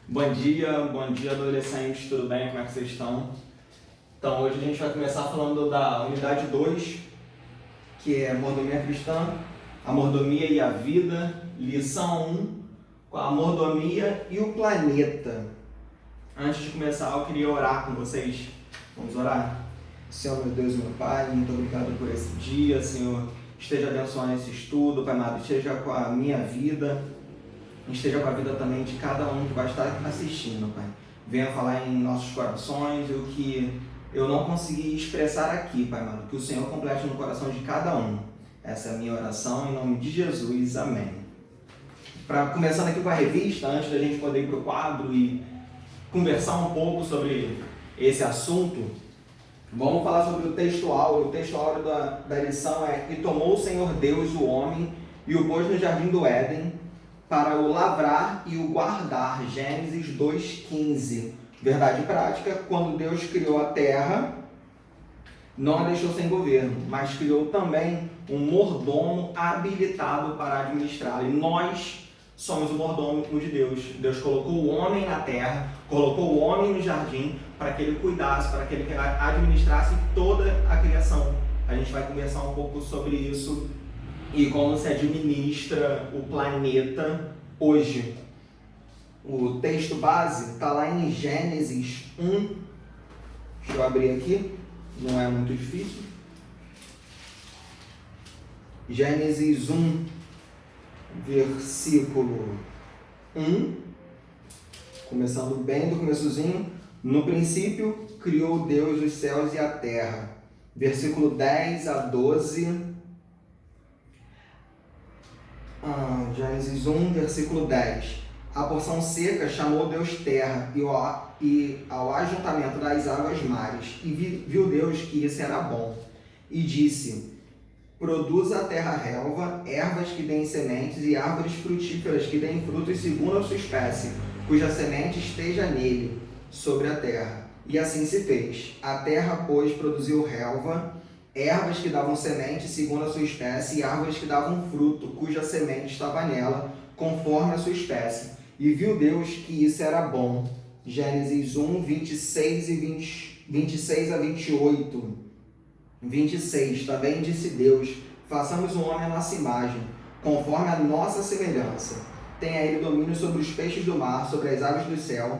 Bom dia adolescentes, tudo bem? Como é que vocês estão? Então hoje a gente vai começar falando da unidade 2, que é mordomia cristã, a mordomia e a vida, lição 1, com a mordomia e o planeta. Antes de começar eu queria orar com vocês. Vamos orar? Senhor, meu Deus e meu Pai, muito obrigado por esse dia, Senhor. Esteja abençoando esse estudo, Pai amado, esteja com a minha vida, esteja com a vida também de cada um que vai estar assistindo, Pai. Venha falar em nossos corações o que eu não consegui expressar aqui, Pai amado, que o Senhor complete no coração de cada um. Essa é a minha oração, em nome de Jesus, amém. Começando aqui com a revista, antes da gente poder ir para o quadro e conversar um pouco sobre esse assunto, vamos falar sobre o texto áureo. O texto áureo da lição é: E tomou o Senhor Deus o homem e o pôs no jardim do Éden para o lavrar e o guardar. Gênesis 2,15. Verdade prática: quando Deus criou a terra, não a deixou sem governo, mas criou também um mordomo habilitado para administrá-la. E nós somos o mordomo de Deus. Deus colocou o homem na terra, colocou o homem no jardim para que ele cuidasse, para que ele administrasse toda a criação. A gente vai conversar um pouco sobre isso e como se administra o planeta hoje. O texto base está lá em Gênesis 1. Deixa eu abrir aqui, não é muito difícil. Gênesis 1, versículo 1, começando bem do começozinho. No princípio criou Deus os céus e a terra. Versículo 10 a 12. Gênesis 1, versículo 10. A porção seca chamou Deus terra, e ao ajuntamento das águas mares. E viu Deus que isso era bom. E disse: Produza a terra relva, ervas que deem sementes, e árvores frutíferas que deem frutos segundo a sua espécie, cuja semente esteja nele, sobre a terra. E assim se fez. A terra, pois, produziu relva, ervas que davam semente segundo a sua espécie, e árvores que davam fruto, cuja semente estava nela, conforme a sua espécie. E viu Deus que isso era bom. Gênesis 1, 26 a 28. 26. Também disse Deus: façamos um homem à nossa imagem, conforme a nossa semelhança. Tenha ele domínio sobre os peixes do mar, sobre as aves dos céus,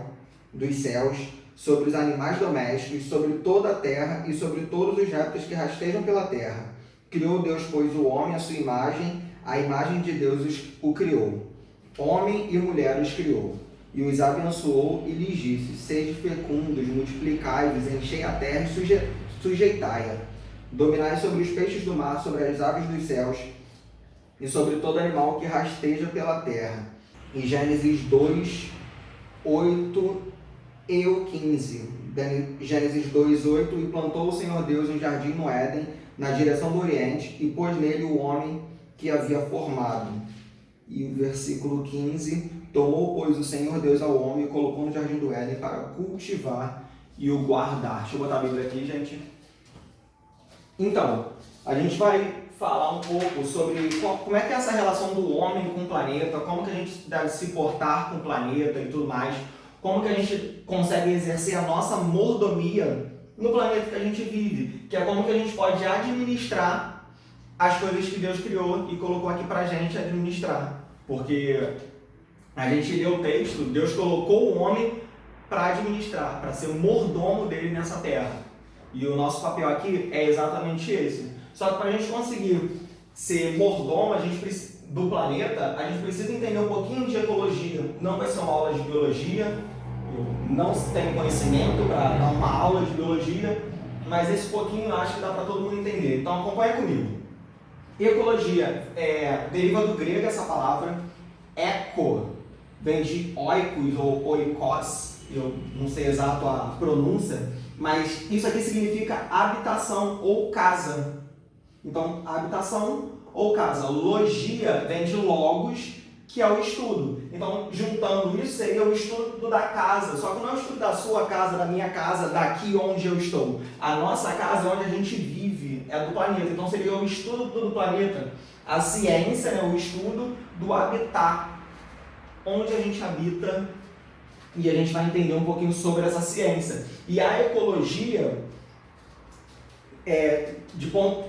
sobre os animais domésticos, sobre toda a terra e sobre todos os répteis que rastejam pela terra. Criou Deus, pois, o homem à sua imagem, a imagem de Deus o criou. Homem e mulher os criou. E os abençoou e lhes disse: sede fecundos, multiplicai-vos, enchei a terra e sujeitai-a. Dominai sobre os peixes do mar, sobre as aves dos céus e sobre todo animal que rasteja pela terra. Em Gênesis 2, 8 e 15. Gênesis 2, 8. E plantou o Senhor Deus um jardim no Éden, na direção do Oriente, e pôs nele o homem que havia formado. E o versículo 15. Tomou, pois, o Senhor Deus ao homem e colocou no jardim do Éden para cultivar e o guardar. Deixa eu botar a Bíblia aqui, gente. Então, a gente vai falar um pouco sobre como é que é essa relação do homem com o planeta, como que a gente deve se portar com o planeta e tudo mais, como que a gente consegue exercer a nossa mordomia no planeta que a gente vive, que é como que a gente pode administrar as coisas que Deus criou e colocou aqui pra gente administrar. Porque a gente lê o texto, Deus colocou o homem para administrar, para ser o mordomo dele nessa terra. E o nosso papel aqui é exatamente esse. Só que para a gente conseguir ser mordomo do planeta, a gente precisa entender um pouquinho de ecologia. Não vai ser uma aula de biologia, eu não tenho conhecimento para dar uma aula de biologia, mas esse pouquinho eu acho que dá para todo mundo entender. Então acompanha comigo. Ecologia deriva do grego essa palavra. Eco vem de oikos ou oikos, eu não sei exato a pronúncia, mas isso aqui significa habitação ou casa. Então, habitação ou casa. Logia vem de logos, que é o estudo. Então, juntando isso, seria o estudo da casa. Só que não é o estudo da sua casa, da minha casa, daqui onde eu estou. A nossa casa é onde a gente vive, é do planeta. Então, seria o estudo do planeta. A ciência, né, o estudo do habitat. onde a gente habita, e a gente vai entender um pouquinho sobre essa ciência. E a ecologia,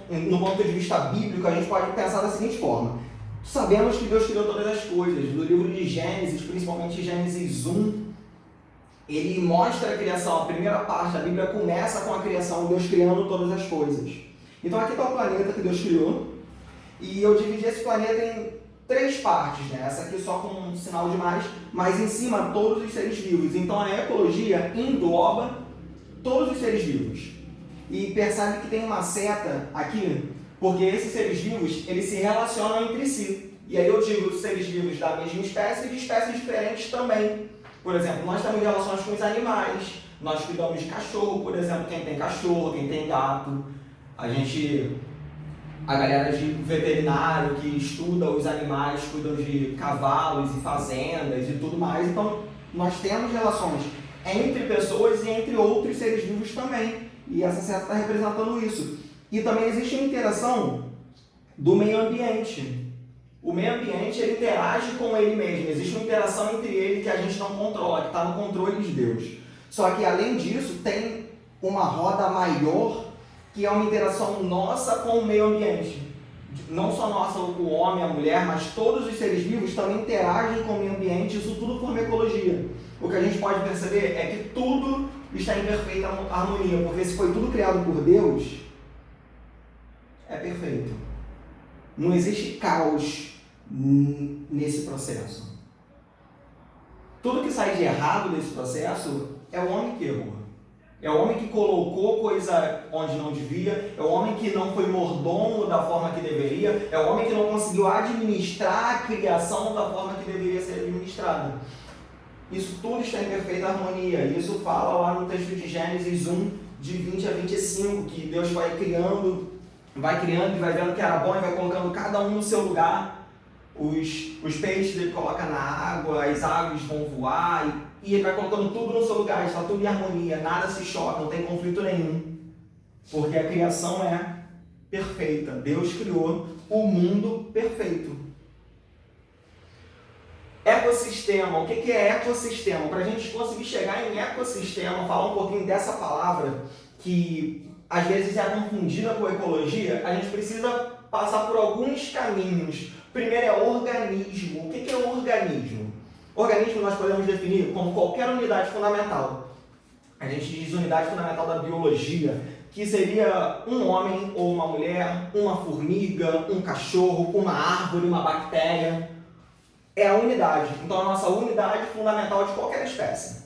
no ponto de vista bíblico, a gente pode pensar da seguinte forma. Sabemos que Deus criou todas as coisas. No livro de Gênesis, principalmente Gênesis 1, ele mostra a criação. A primeira parte da Bíblia começa com a criação, Deus criando todas as coisas. Então aqui está o planeta que Deus criou, e eu dividi esse planeta em 3 partes, né? Essa aqui só com um sinal de mais, mas em cima todos os seres vivos. Então a ecologia engloba todos os seres vivos. E percebe que tem uma seta aqui, porque esses seres vivos, eles se relacionam entre si. E aí eu digo seres vivos da mesma espécie e de espécies diferentes também. Por exemplo, nós temos relações com os animais, nós cuidamos de cachorro, por exemplo, quem tem cachorro, quem tem gato. A galera de veterinário que estuda os animais, cuida de cavalos e fazendas e tudo mais. Então, nós temos relações entre pessoas e entre outros seres vivos também. E essa seta está representando isso. E também existe uma interação do meio ambiente. O meio ambiente, ele interage com ele mesmo. Existe uma interação entre ele que a gente não controla, que está no controle de Deus. Só que, além disso, tem uma roda maior, que é uma interação nossa com o meio ambiente. Não só nossa, o homem, a mulher, mas todos os seres vivos também interagem com o meio ambiente. Isso tudo forma ecologia. O que a gente pode perceber é que tudo está em perfeita harmonia, porque se foi tudo criado por Deus, é perfeito. Não existe caos nesse processo. Tudo que sai de errado nesse processo é o homem que errou. É o homem que colocou coisa onde não devia, é o homem que não foi mordomo da forma que deveria, é o homem que não conseguiu administrar a criação da forma que deveria ser administrada. Isso tudo está em perfeita harmonia. Isso fala lá no texto de Gênesis 1, de 20 a 25, que Deus vai criando e vai vendo que era bom e vai colocando cada um no seu lugar. Os peixes ele coloca na água, as aves vão voar e ele vai colocando tudo no seu lugar, está tudo em harmonia, nada se choca, não tem conflito nenhum. Porque a criação é perfeita. Deus criou o mundo perfeito. Ecossistema. O que é ecossistema? Para a gente conseguir chegar em ecossistema, falar um pouquinho dessa palavra que às vezes é confundida com ecologia, a gente precisa passar por alguns caminhos. Primeiro é organismo. O que é organismo? Organismo nós podemos definir como qualquer unidade fundamental. A gente diz unidade fundamental da biologia, que seria um homem ou uma mulher, uma formiga, um cachorro, uma árvore, uma bactéria. É a unidade. Então, a nossa unidade fundamental de qualquer espécie.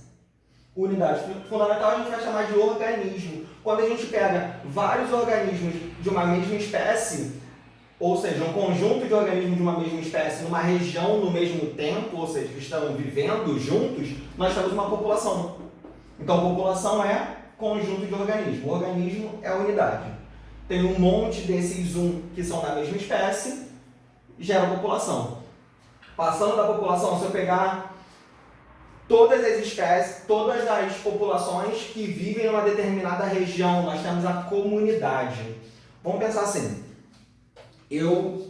Unidade fundamental a gente vai chamar de organismo. Quando a gente pega vários organismos de uma mesma espécie, ou seja, um conjunto de organismos de uma mesma espécie numa região no mesmo tempo, ou seja, que estão vivendo juntos, nós temos uma população. Então, população é conjunto de organismos. O organismo é a unidade. Tem um monte desses que são da mesma espécie, gera população. Passando da população, se eu pegar todas as espécies, todas as populações que vivem em uma determinada região, nós temos a comunidade. Vamos pensar assim,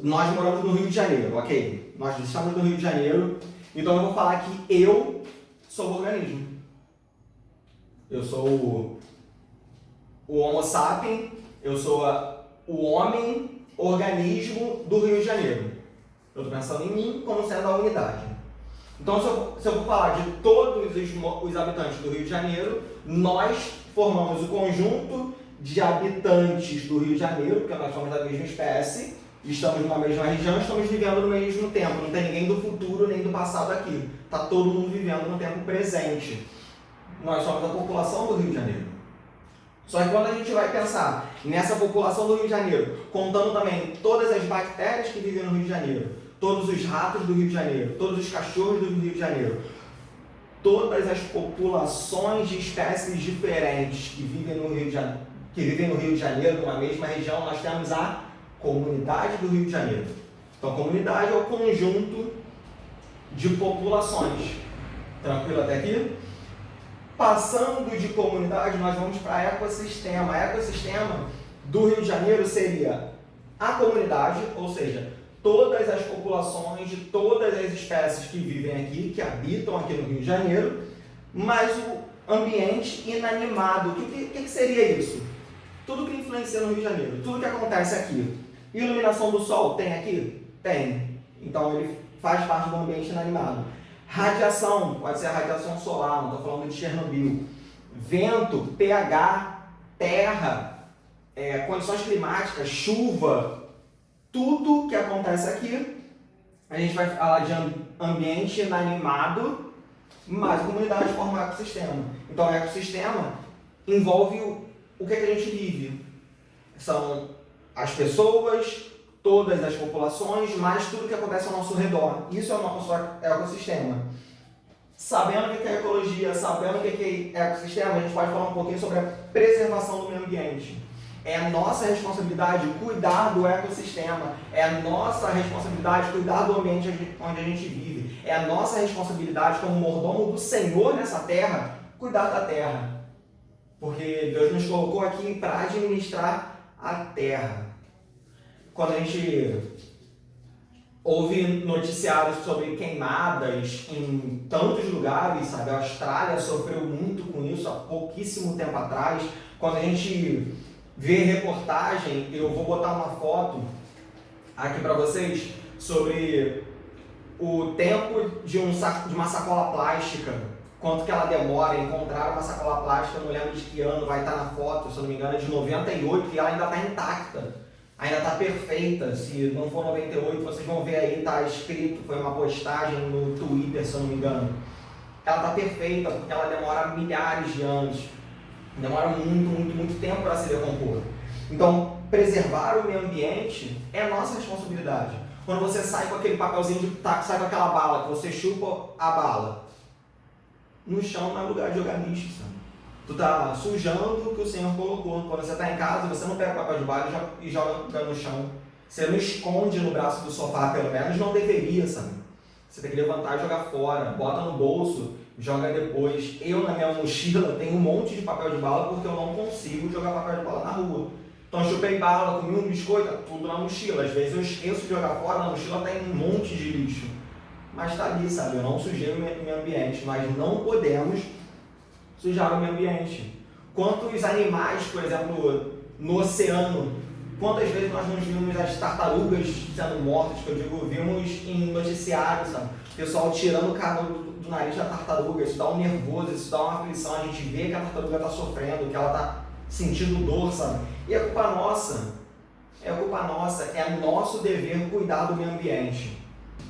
nós moramos no Rio de Janeiro, ok? Nós estamos no Rio de Janeiro, então eu vou falar que eu sou o organismo. Eu sou o Homo sapiens, eu sou o homem organismo do Rio de Janeiro. Eu estou pensando em mim como sendo a unidade. Então, se eu for falar de todos os habitantes do Rio de Janeiro, nós formamos o conjunto de habitantes do Rio de Janeiro, porque nós somos da mesma espécie, estamos numa mesma região, estamos vivendo no mesmo tempo. Não tem ninguém do futuro nem do passado aqui. Está todo mundo vivendo no tempo presente. Nós somos a população do Rio de Janeiro. Só que quando a gente vai pensar nessa população do Rio de Janeiro, contando também todas as bactérias que vivem no Rio de Janeiro, todos os ratos do Rio de Janeiro, todos os cachorros do Rio de Janeiro, todas as populações de espécies diferentes que vivem no Rio de Janeiro, numa mesma região, nós temos a comunidade do Rio de Janeiro. Então, a comunidade é o conjunto de populações. Tranquilo até aqui? Passando de comunidade, nós vamos para ecossistema. Ecossistema do Rio de Janeiro seria a comunidade, ou seja, todas as populações de todas as espécies que vivem aqui, que habitam aqui no Rio de Janeiro, mas o ambiente inanimado. O que seria isso? Tudo que influencia no Rio de Janeiro, tudo que acontece aqui. Iluminação do sol tem aqui? Tem. Então ele faz parte do ambiente inanimado. Radiação, pode ser a radiação solar, não estou falando de Chernobyl. Vento, pH, terra, condições climáticas, chuva, tudo que acontece aqui, a gente vai falar de ambiente inanimado, mas a comunidade forma um ecossistema. Então o ecossistema envolve o que a gente vive. São as pessoas, todas as populações, mas tudo que acontece ao nosso redor. Isso é o nosso ecossistema. Sabendo o que é ecologia, sabendo o que é ecossistema, a gente pode falar um pouquinho sobre a preservação do meio ambiente. É a nossa responsabilidade cuidar do ecossistema, é a nossa responsabilidade cuidar do ambiente onde a gente vive, é a nossa responsabilidade como mordomo do Senhor nessa terra, cuidar da terra. Porque Deus nos colocou aqui para administrar a terra. Quando a gente ouve noticiários sobre queimadas em tantos lugares, sabe? A Austrália sofreu muito com isso há pouquíssimo tempo atrás. Quando a gente vê reportagem, eu vou botar uma foto aqui para vocês sobre o tempo de uma sacola plástica, quanto que ela demora. Encontrar uma sacola plástica, não lembro de que ano, vai estar na foto, se eu não me engano é de 98, e ela ainda está intacta. Ainda está perfeita. Se não for 98, vocês vão ver aí, está escrito, foi uma postagem no Twitter, se eu não me engano. Ela está perfeita porque ela demora milhares de anos. Demora muito tempo para se decompor. Então, preservar o meio ambiente é nossa responsabilidade. Quando você sai com aquele papelzinho, sai com aquela bala, que você chupa a bala, no chão não é lugar de jogar lixo, sabe? Tu tá sujando o que o Senhor colocou. Quando você está em casa, você não pega o papel de bala e joga no chão. Você não esconde no braço do sofá, pelo menos não deveria, sabe? Você tem que levantar e jogar fora, bota no bolso, joga depois. Eu, na minha mochila, tenho um monte de papel de bala porque eu não consigo jogar papel de bala na rua. Então eu chupei bala, comi um biscoito, tudo na mochila. Às vezes eu esqueço de jogar fora, na mochila tem um monte de lixo. Mas tá ali, sabe? Eu não sujei o meio ambiente. Nós não podemos sujar o meio ambiente. Quantos animais, por exemplo, no oceano, quantas vezes nós não vimos as tartarugas sendo mortas, que eu digo, vimos em noticiários, sabe? O pessoal tirando o cano do nariz da tartaruga, isso dá um nervoso, isso dá uma aflição, a gente vê que a tartaruga está sofrendo, que ela está sentindo dor, sabe? E é culpa nossa, é nosso dever cuidar do meio ambiente.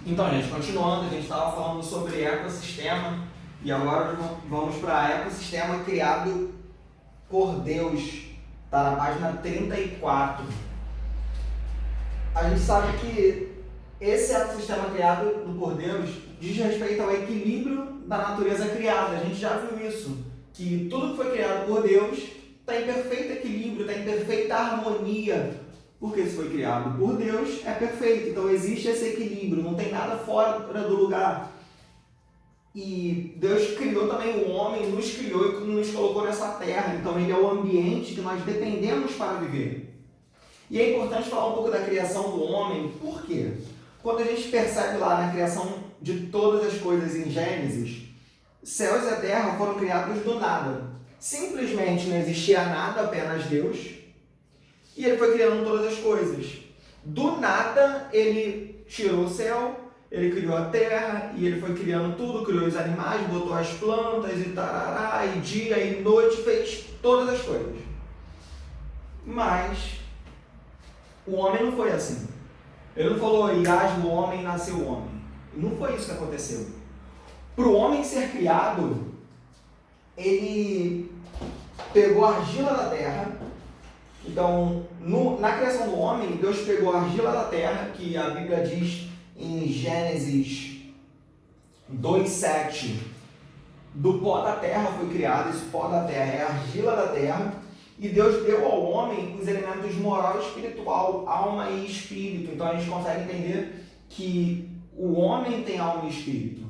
Então, gente, continuando, a gente estava falando sobre ecossistema, e agora vamos para ecossistema criado por Deus. Está na página 34. A gente sabe que esse ecossistema criado por Deus diz respeito ao equilíbrio da natureza criada. A gente já viu isso, que tudo que foi criado por Deus está em perfeito equilíbrio, está em perfeita harmonia. Porque se foi criado por Deus, é perfeito. Então existe esse equilíbrio, não tem nada fora do lugar. E Deus criou também o homem, nos criou e nos colocou nessa terra. Então ele é o ambiente que nós dependemos para viver. E é importante falar um pouco da criação do homem. Por quê? Quando a gente percebe lá na criação de todas as coisas em Gênesis, céus e a terra foram criados do nada. Simplesmente não existia nada, apenas Deus. E ele foi criando todas as coisas. Do nada, ele tirou o céu, ele criou a terra, e ele foi criando tudo, criou os animais, botou as plantas e tarará, e dia e noite, fez todas as coisas. Mas o homem não foi assim. Ele não falou, e haja o homem, nasceu o homem. Não foi isso que aconteceu. Para o homem ser criado, ele pegou a argila da terra. Então, na criação do homem, Deus pegou a argila da terra, que a Bíblia diz em Gênesis 2:7, do pó da terra foi criado. Esse pó da terra é a argila da terra, e Deus deu ao homem os elementos moral e espiritual, alma e espírito. Então a gente consegue entender que o homem tem alma e espírito.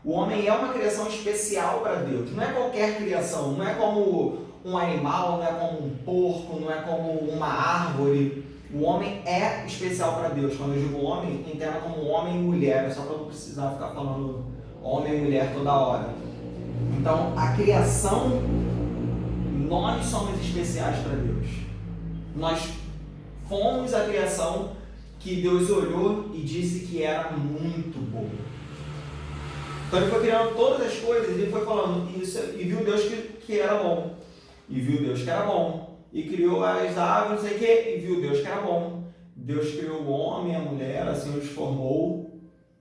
O homem é uma criação especial para Deus, não é qualquer criação, não é como um animal, não é como um porco, não é como uma árvore. O homem é especial para Deus. Quando eu digo homem, entenda como homem e mulher, é só para não precisar ficar falando homem e mulher toda hora. Então, a criação, nós somos especiais para Deus. Nós fomos a criação que Deus olhou e disse que era muito boa. Então ele foi criando todas as coisas e ele foi falando isso, e viu Deus que era bom. E viu Deus que era bom. E criou as aves, não sei o que, e viu Deus que era bom. Deus criou o homem e a mulher, assim os formou,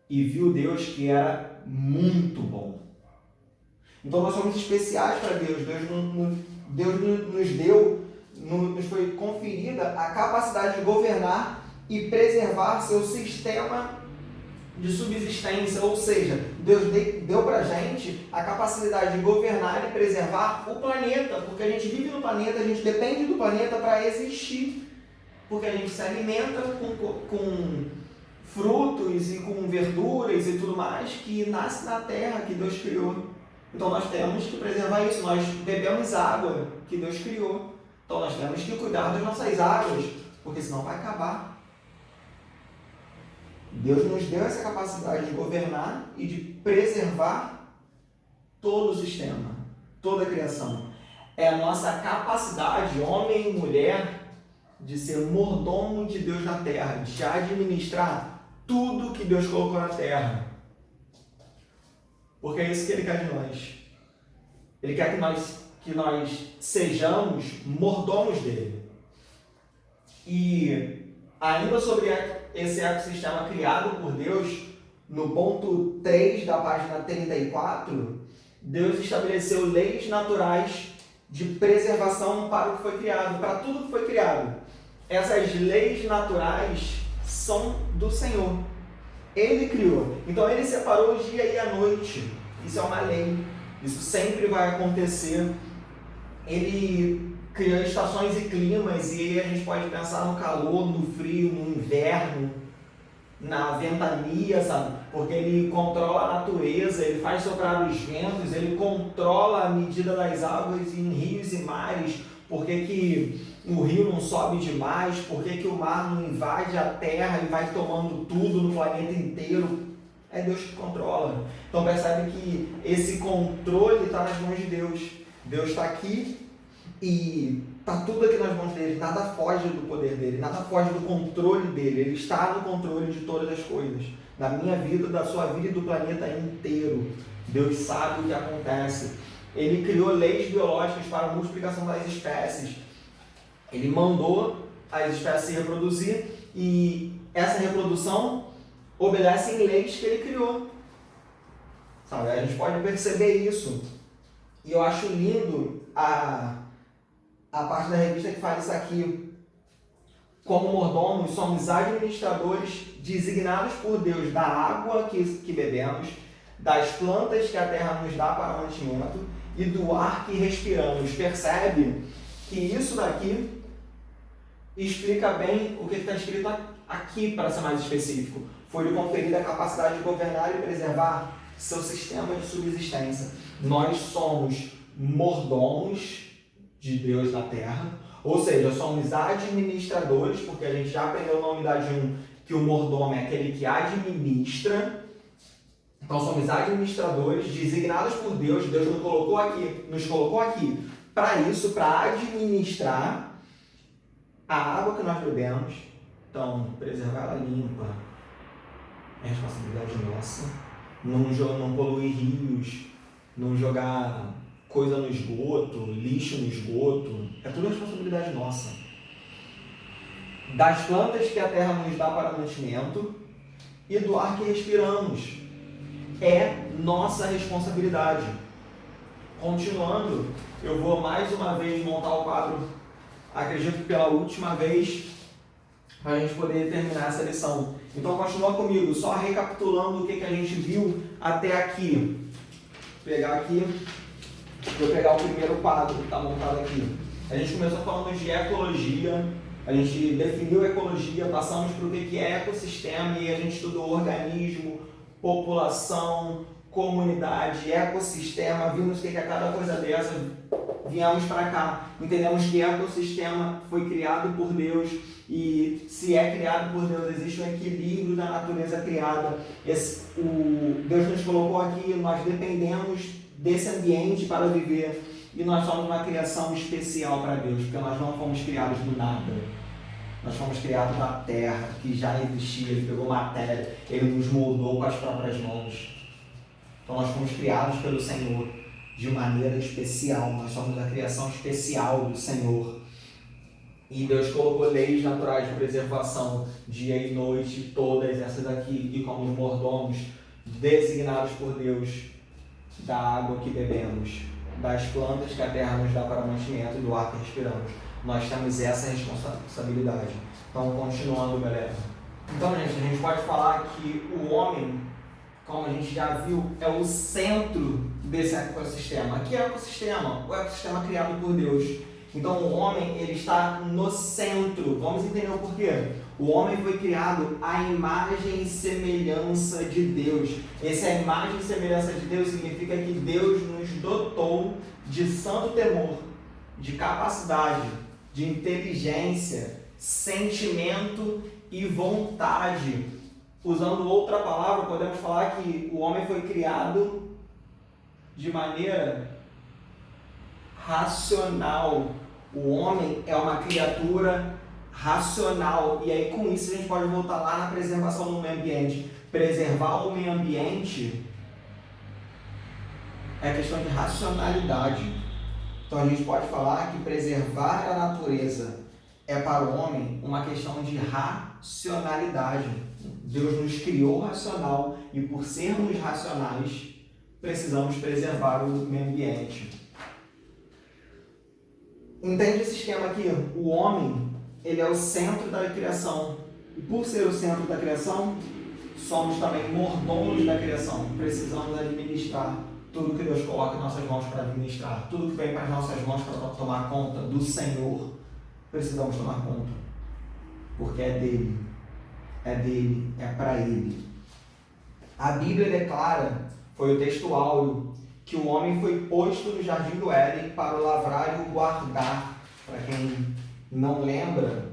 e viu Deus que era muito bom. Então nós somos especiais para Deus. Deus nos deu, nos foi conferida a capacidade de governar e preservar seu sistema de subsistência, ou seja, Deus deu para a gente a capacidade de governar e preservar o planeta, porque a gente vive no planeta, a gente depende do planeta para existir, porque a gente se alimenta com frutos e com verduras e tudo mais que nasce na terra que Deus criou. Então nós temos que preservar isso, nós bebemos água que Deus criou, então nós temos que cuidar das nossas águas, porque senão vai acabar. Deus nos deu essa capacidade de governar e de preservar todo o sistema, toda a criação. É a nossa capacidade, homem e mulher, de ser mordomo de Deus na terra, de administrar tudo que Deus colocou na terra. Porque é isso que Ele quer de nós. Ele quer que nós sejamos mordomos dele. E ainda sobre esse ecossistema criado por Deus, no ponto 3 da página 34, Deus estabeleceu leis naturais de preservação para o que foi criado, para tudo que foi criado. Essas leis naturais são do Senhor. Ele criou. Então ele separou o dia e a noite. Isso é uma lei. Isso sempre vai acontecer. Ele criou estações e climas, e aí a gente pode pensar no calor, no frio, no inverno, na ventania, sabe? Porque ele controla a natureza, ele faz soprar os ventos, ele controla a medida das águas em rios e mares. Por que o rio não sobe demais? Por que o mar não invade a terra e vai tomando tudo no planeta inteiro? É Deus que controla. Então percebe que esse controle está nas mãos de Deus. Deus está aqui e está tudo aqui nas mãos dele. Nada foge do poder dele, nada foge do controle dele. Ele está no controle de todas as coisas. Da minha vida, da sua vida e do planeta inteiro. Deus sabe o que acontece. Ele criou leis biológicas para a multiplicação das espécies. Ele mandou as espécies se reproduzir e essa reprodução obedece em leis que ele criou. Sabe? A gente pode perceber isso. E eu acho lindo a parte da revista que fala isso aqui. Como mordomos, somos administradores designados por Deus da água que bebemos, das plantas que a terra nos dá para mantimento e do ar que respiramos. Percebe que isso daqui explica bem o que está escrito aqui, para ser mais específico. Foi-lhe conferida a capacidade de governar e preservar seu sistema de subsistência. Nós somos mordomos de Deus na terra, ou seja, somos administradores, porque a gente já aprendeu na unidade 1 que o mordomo é aquele que administra. Então somos administradores designados por Deus. Deus nos colocou aqui para isso, para administrar a água que nós bebemos. Então, preservar ela limpa é responsabilidade nossa. Não poluir rios, não jogar coisa no esgoto, lixo no esgoto, é tudo responsabilidade nossa. Das plantas que a terra nos dá para mantimento e do ar que respiramos, é nossa responsabilidade. Continuando, eu vou mais uma vez montar o quadro, acredito que pela última vez, para a gente poder terminar essa lição. Então continua comigo, só recapitulando o que a gente viu até aqui. Vou pegar o primeiro quadro que está montado aqui. A gente começou falando de ecologia, a gente definiu ecologia, passamos para o que é ecossistema e a gente estudou organismo, população, comunidade, ecossistema, vimos o que é cada coisa dessa, viemos para cá, entendemos que o ecossistema foi criado por Deus e se é criado por Deus, existe um equilíbrio da natureza criada. Deus nos colocou aqui, nós dependemos desse ambiente para viver e nós somos uma criação especial para Deus, porque nós não fomos criados do nada. Nós fomos criados da terra, que já existia, Ele pegou matéria, Ele nos moldou com as próprias mãos. Então nós fomos criados pelo Senhor de maneira especial, nós somos a criação especial do Senhor. E Deus colocou leis naturais de preservação, dia e noite, todas essas aqui, e como os mordomos designados por Deus, da água que bebemos, das plantas que a terra nos dá para mantimento e do ar que respiramos. Nós temos essa responsabilidade. Então, continuando, galera. Então, gente, a gente pode falar que o homem, como a gente já viu, é o centro desse ecossistema. Aqui é o ecossistema criado por Deus. Então o homem, ele está no centro. Vamos entender o porquê. O homem foi criado à imagem e semelhança de Deus. Essa imagem e semelhança de Deus significa que Deus nos dotou de santo temor, de capacidade, de inteligência, sentimento e vontade. Usando outra palavra, podemos falar que o homem foi criado de maneira racional. O homem é uma criatura racional. E aí, com isso, a gente pode voltar lá na preservação do meio ambiente. Preservar o meio ambiente é questão de racionalidade. Então, a gente pode falar que preservar a natureza é para o homem uma questão de racionalidade. Deus nos criou racional e, por sermos racionais, precisamos preservar o meio ambiente. Entende esse esquema aqui? O homem, ele é o centro da criação. E por ser o centro da criação, somos também mordomos da criação. Precisamos administrar tudo que Deus coloca em nossas mãos para administrar. Tudo que vem para as nossas mãos para tomar conta do Senhor, precisamos tomar conta. Porque é dele. É dele, é para ele. A Bíblia declara, foi o texto áureo, que o homem foi posto no jardim do Éden para o lavrar e o guardar. Para quem não lembra,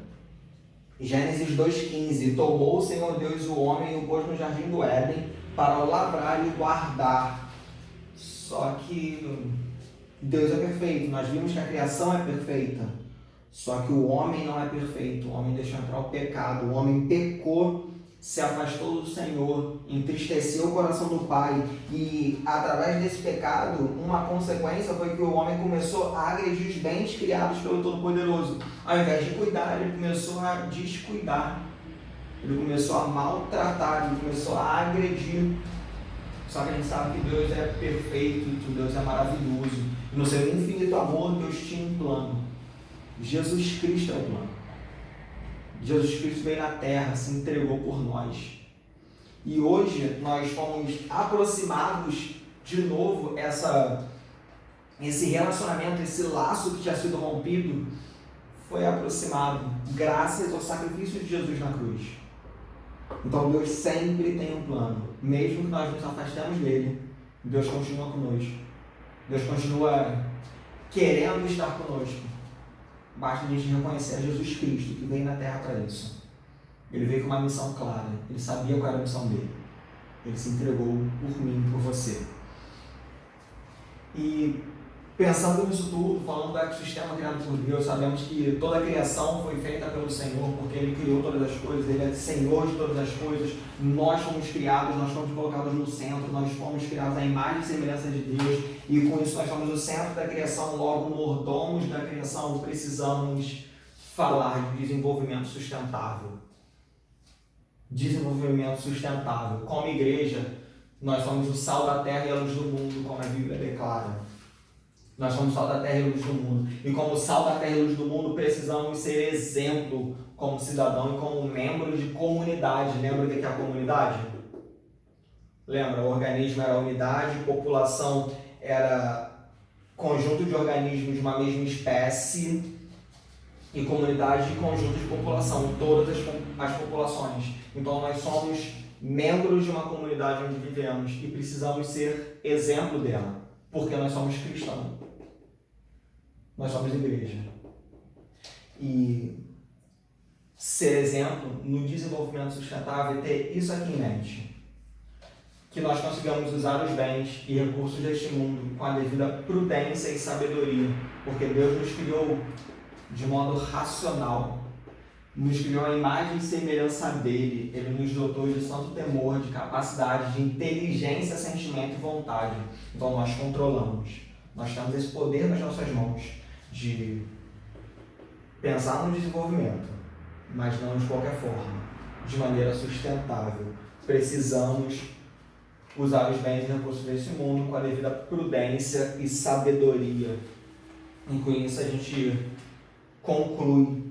Gênesis 2,15, tomou o Senhor Deus o homem e o pôs no jardim do Éden para o lavrar e o guardar. Só que Deus é perfeito, nós vimos que a criação é perfeita. Só que o homem não é perfeito, o homem deixou entrar o pecado, o homem pecou, se afastou do Senhor, entristeceu o coração do Pai e através desse pecado, uma consequência foi que o homem começou a agredir os bens criados pelo Todo-Poderoso. Ao invés de cuidar, ele começou a descuidar, ele começou a maltratar, ele começou a agredir. Só que a gente sabe que Deus é perfeito, que Deus é maravilhoso. E no seu infinito amor, Deus tinha um plano. Jesus Cristo é o plano. Jesus Cristo veio na terra, se entregou por nós. E hoje nós fomos aproximados de novo, esse relacionamento, esse laço que tinha sido rompido, foi aproximado graças ao sacrifício de Jesus na cruz. Então Deus sempre tem um plano. Mesmo que nós nos afastemos dele, Deus continua conosco. Deus continua querendo estar conosco. Basta a gente reconhecer a Jesus Cristo, que veio na terra para isso. Ele veio com uma missão clara. Ele sabia qual era a missão dele. Ele se entregou por mim, por você. E pensando nisso tudo, falando do ecossistema criado por Deus, sabemos que toda a criação foi feita pelo Senhor, porque Ele criou todas as coisas, Ele é Senhor de todas as coisas. Nós fomos criados, nós fomos colocados no centro, nós fomos criados à imagem e semelhança de Deus, e com isso nós somos o centro da criação, logo mordomos da criação. Precisamos falar de desenvolvimento sustentável. Desenvolvimento sustentável. Como igreja, nós somos o sal da terra e a luz do mundo, como a Bíblia declara. Nós somos sal da terra e luz do mundo. E como sal da terra e luz do mundo, precisamos ser exemplo como cidadão e como membro de comunidade. Lembra o que é a comunidade? Lembra? O organismo era unidade, população era conjunto de organismos de uma mesma espécie e comunidade de conjunto de população, todas as populações. Então nós somos membros de uma comunidade onde vivemos e precisamos ser exemplo dela, porque nós somos cristãos. Nós somos igreja. E ser exemplo no desenvolvimento sustentável é ter isso aqui em mente. Que nós consigamos usar os bens e recursos deste mundo com a devida prudência e sabedoria, porque Deus nos criou de modo racional, nos criou a imagem e semelhança dele, ele nos dotou de santo temor, de capacidade, de inteligência, sentimento e vontade. Então nós controlamos, nós temos esse poder nas nossas mãos de pensar no desenvolvimento, mas não de qualquer forma, de maneira sustentável. Precisamos usar os bens e recursos desse mundo com a devida prudência e sabedoria. E com isso a gente conclui.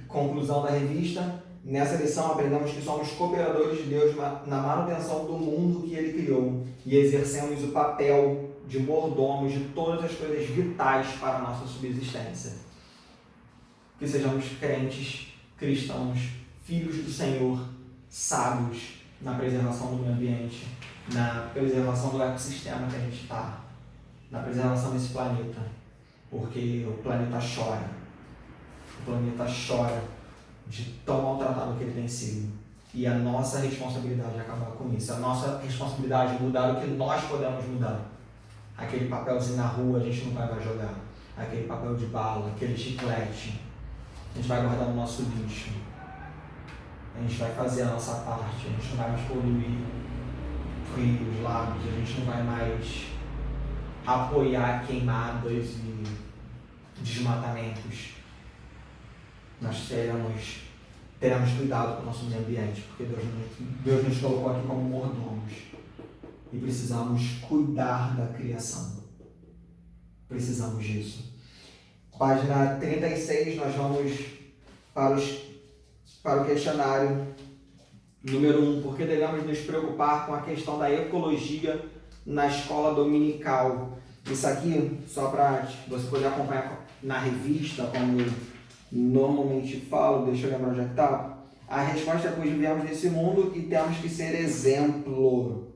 Conclusão da revista. Nessa lição aprendemos que somos cooperadores de Deus na manutenção do mundo que Ele criou e exercemos o papel de mordomos de todas as coisas vitais para a nossa subsistência. Que sejamos crentes, cristãos, filhos do Senhor, sábios na preservação do meio ambiente, na preservação do ecossistema que a gente está, na preservação desse planeta, porque o planeta chora. O planeta chora de tão maltratado que ele tem sido. E a nossa responsabilidade é acabar com isso. A nossa responsabilidade é mudar o que nós podemos mudar. Aquele papelzinho na rua a gente não vai mais jogar. Aquele papel de bala, aquele chiclete, a gente vai guardar no nosso lixo. A gente vai fazer a nossa parte. A gente não vai mais poluir rios, lagos. A gente não vai mais apoiar queimadas e desmatamentos. Nós teremos cuidado com o nosso meio ambiente, porque Deus nos colocou aqui como mordomos e precisamos cuidar da criação. Precisamos disso. Página 36, nós vamos para o questionário número 1. Por que devemos nos preocupar com a questão da ecologia na escola dominical? Isso aqui, só para você poder acompanhar na revista, como eu normalmente falo, deixa eu lembrar onde é que está. A resposta é: pois vivemos nesse mundo e temos que ser exemplo.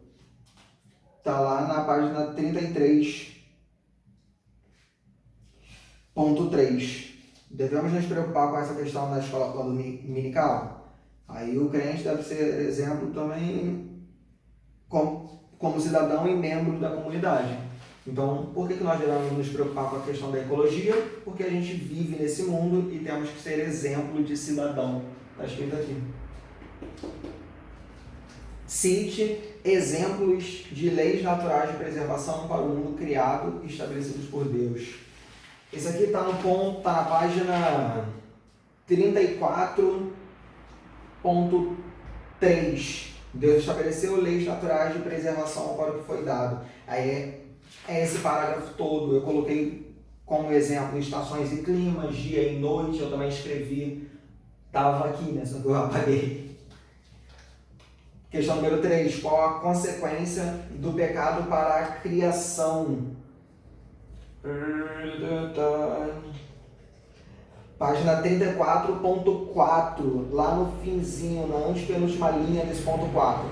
Está lá na página 33.3. Devemos nos preocupar com essa questão da escola dominical? Aí o crente deve ser exemplo também como cidadão e membro da comunidade. Então, por que nós devemos nos preocupar com a questão da ecologia? Porque a gente vive nesse mundo e temos que ser exemplo de cidadão. Está escrito aqui. Cite exemplos de leis naturais de preservação para o mundo criado e estabelecidos por Deus. Esse aqui está na página 34.3. Deus estabeleceu leis naturais de preservação para o que foi dado. Aí é esse parágrafo todo. Eu coloquei como exemplo estações e climas, dia e noite. Eu também escrevi, estava aqui, né? Só que eu apaguei. Questão número 3. Qual a consequência do pecado para a criação? Página 34.4, lá no finzinho, na antepenúltima linha desse ponto 4.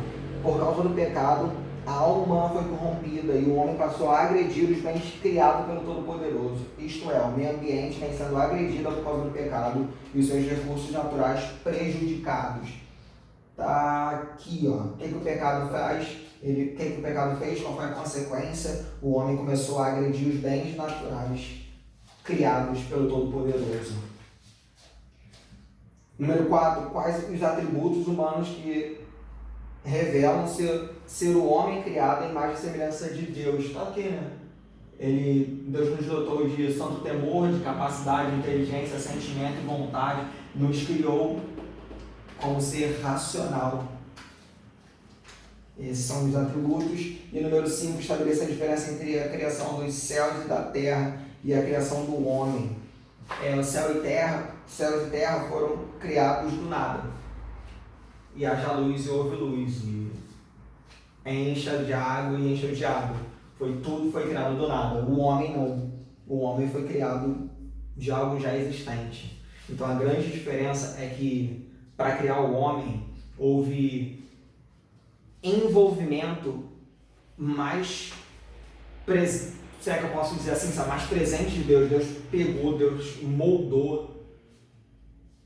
Por causa do pecado, a alma humana foi corrompida e o homem passou a agredir os bens criados pelo Todo-Poderoso. Isto é, o meio ambiente vem sendo agredido por causa do pecado e os seus recursos naturais prejudicados. Tá aqui, ó. O que o pecado faz? O que o pecado fez? Qual foi a consequência? O homem começou a agredir os bens naturais criados pelo Todo-Poderoso. Número 4. Quais os atributos humanos que revelam ser o homem criado em imagem e semelhança de Deus? Está aqui, né? Deus nos dotou de santo temor, de capacidade, de inteligência, sentimento e vontade. Nos criou como ser racional. Esses são os atributos. E número 5, estabeleça a diferença entre a criação dos céus e da terra e a criação do homem. O céu e terra foram criados do nada. E haja luz e houve luz. E encha de água e encheu de água. Tudo foi criado do nada. O homem não. O homem foi criado de algo já existente. Então a grande diferença é que para criar o homem houve envolvimento mais se é que eu posso dizer assim, sabe, mais presente de Deus. Deus pegou, Deus moldou.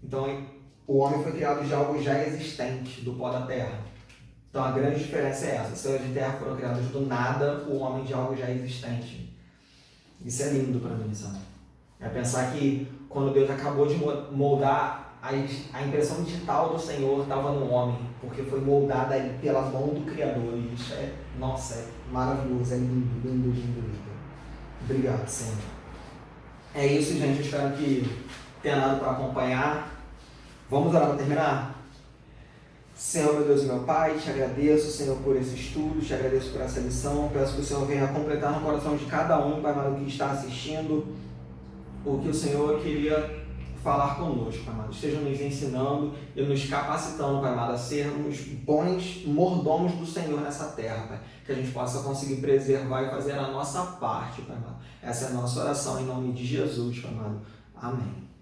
Então, o homem foi criado de algo já existente, do pó da terra. Então, a grande diferença é essa. Os céus de terra foram criados do nada, o homem de algo já existente. Isso é lindo para mim, sabe? É pensar que quando Deus acabou de moldar, a impressão digital do Senhor estava no homem, porque foi moldada ali pela mão do Criador. E isso é, nossa, é maravilhoso, é lindo, lindo, lindo, lindo. Obrigado, Senhor. É isso, gente. Eu espero que tenha dado para acompanhar. Vamos orar para terminar? Senhor, meu Deus e meu Pai, te agradeço, Senhor, por esse estudo, te agradeço por essa lição. Peço que o Senhor venha completar no coração de cada um, Pai amado, que está assistindo, o que o Senhor queria falar conosco, Pai amado. Esteja nos ensinando e nos capacitando, Pai amado, a sermos bons mordomos do Senhor nessa terra, Pai. Que a gente possa conseguir preservar e fazer a nossa parte, Pai amado. Essa é a nossa oração em nome de Jesus, Pai amado. Amém.